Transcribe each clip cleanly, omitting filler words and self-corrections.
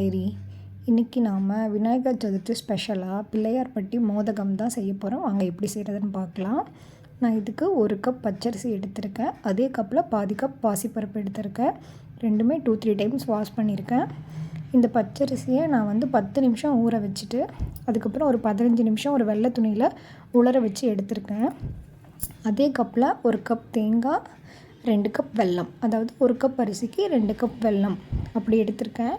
Diary. இன்றைக்கி நாம் விநாயகர் சதுர்த்தி ஸ்பெஷலாக பிள்ளையார்பட்டி மோதகம் தான் செய்ய போகிறோம். வாங்க எப்படி செய்கிறதுன்னு பார்க்கலாம். நான் இதுக்கு 1 கப் பச்சரிசி எடுத்திருக்கேன். அதே கப்பில் பாதி கப் பாசிப்பருப்பு எடுத்திருக்கேன். ரெண்டுமே 2-3 டைம்ஸ் வாஷ் பண்ணியிருக்கேன். இந்த பச்சரிசியை நான் 10 நிமிஷம் ஊற வச்சுட்டு அதுக்கப்புறம் ஒரு 15 நிமிஷம் ஒரு வெள்ளை துணியில் உலர வச்சு எடுத்திருக்கேன். அதே கப்பில் 1 கப் தேங்காய், 2 கப் வெல்லம், அதாவது 1 கப் அரிசிக்கு 2 கப் வெல்லம் அப்படி எடுத்திருக்கேன்.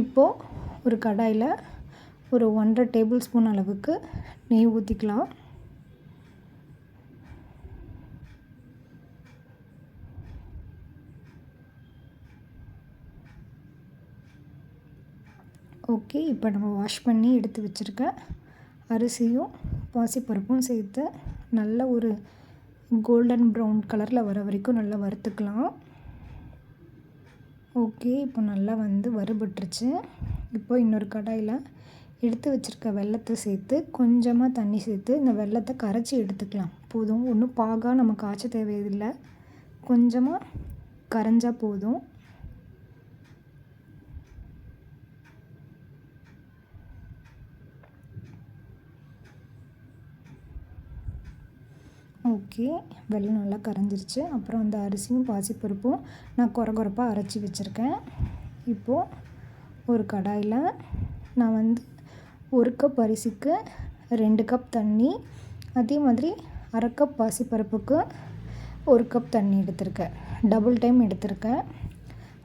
இப்போது ஒரு கடாயில் ஒரு 1.5 டேபிள் ஸ்பூன் அளவுக்கு நெய் ஊற்றிக்கலாம். ஓகே, இப்போ நம்ம வாஷ் பண்ணி எடுத்து வச்சுருக்க அரிசியும் பாசிப்பருப்பும் சேர்த்து நல்ல ஒரு கோல்டன் ப்ரௌன் கலரில் வர வரைக்கும் நல்லா வறுத்துக்கலாம். ஓகே, இப்போ நல்லா வறுபட்டுருச்சு. இப்போ இன்னொரு கடாயில் எடுத்து வச்சுருக்க வெல்லத்தை சேர்த்து கொஞ்சமாக தண்ணி சேர்த்து இந்த வெல்லத்தை கரைச்சி எடுத்துக்கலாம். போதும், ஒன்றும் பாகாக நம்ம காய்ச்ச தேவையில்லை, கொஞ்சமாக கரைஞ்சால் போதும். ஓகே, வெல்லம் நல்லா கரைஞ்சிருச்சு. அப்புறம் அந்த அரிசியும் பாசிப்பருப்பும் நான் கொரகொரப்பாக அரைச்சி வச்சுருக்கேன். இப்போது ஒரு கடாயில் நான் 1 கப் அரிசிக்கு 2 கப் தண்ணி, அதே மாதிரி 1/2 கப் பாசிப்பருப்புக்கு 1 கப் தண்ணி எடுத்திருக்கேன். டபுள் டைம் எடுத்திருக்கேன்.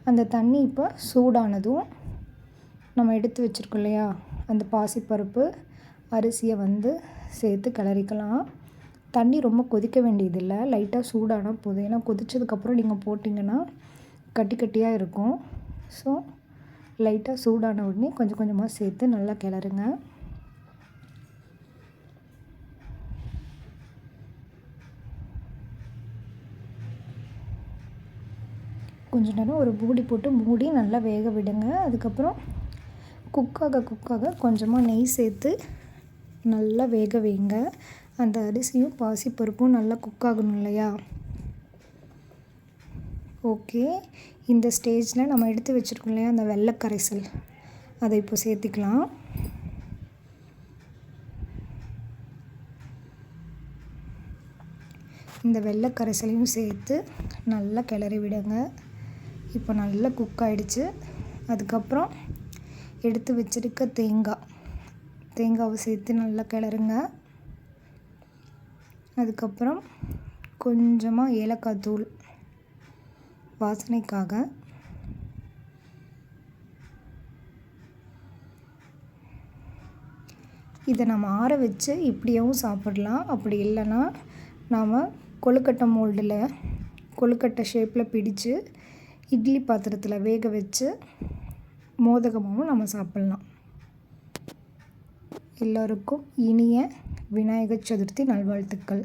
அந்த தண்ணி இப்போ சூடானதும் நம்ம எடுத்து வச்சுருக்கோம் இல்லையா, அந்த பாசிப்பருப்பு அரிசியை சேர்த்து கிளறிக்கலாம். தண்ணி ரொம்ப கொதிக்க வேண்டியதில்லை, லைட்டாக சூடானால் போதும். ஏன்னா கொதித்ததுக்கப்புறம் நீங்கள் போட்டிங்கன்னா கட்டி கட்டியாக இருக்கும். ஸோ லைட்டாக சூடான உடனே கொஞ்சம் கொஞ்சமாக சேர்த்து நல்லா கிளறுங்க. கொஞ்ச நேரம் ஒரு மூடி போட்டு மூடி நல்லா வேக விடுங்க. அதுக்கப்புறம் குக்காக கொஞ்சமாக நெய் சேர்த்து நல்லா வேக வைங்க. அந்த அரிசியும் பாசிப்பருப்பும் நல்லா குக்காகணும் இல்லையா. ஓகே, இந்த ஸ்டேஜில் நம்ம எடுத்து வச்சுருக்கோம் இல்லையா அந்த வெள்ளை கரைசல், அதை இப்போ சேர்த்திக்கலாம். இந்த வெள்ளை கரைசலையும் சேர்த்து நல்லா கிளறி விடுங்க. இப்போ நல்லா குக் ஆகிடுச்சு. அதுக்கப்புறம் எடுத்து வச்சுருக்க தேங்காவை சேர்த்து நல்லா கிளறுங்க. அதுக்கப்புறம் கொஞ்சமாக ஏலக்காய் தூள் வாசனைக்காக, இதை நம்ம ஆற வச்சு இப்படியாகவும் சாப்பிடலாம். அப்படி இல்லைன்னா நாம் கொழுக்கட்டை மோல்டில் கொழுக்கட்டை ஷேப்பில் பிடிச்சு இட்லி பாத்திரத்தில் வேக வச்சு மோதகமாகவும் நம்ம சாப்பிட்லாம். எல்லோருக்கும் இனிய விநாயகர் சதுர்த்தி நல்வாழ்த்துக்கள்.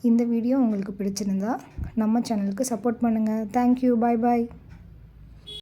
இந்த வீடியோ உங்களுக்கு பிடிச்சிருந்தா நம்ம சேனலுக்கு சப்போர்ட் பண்ணுங்கள். தேங்க்யூ, பாய் பாய்.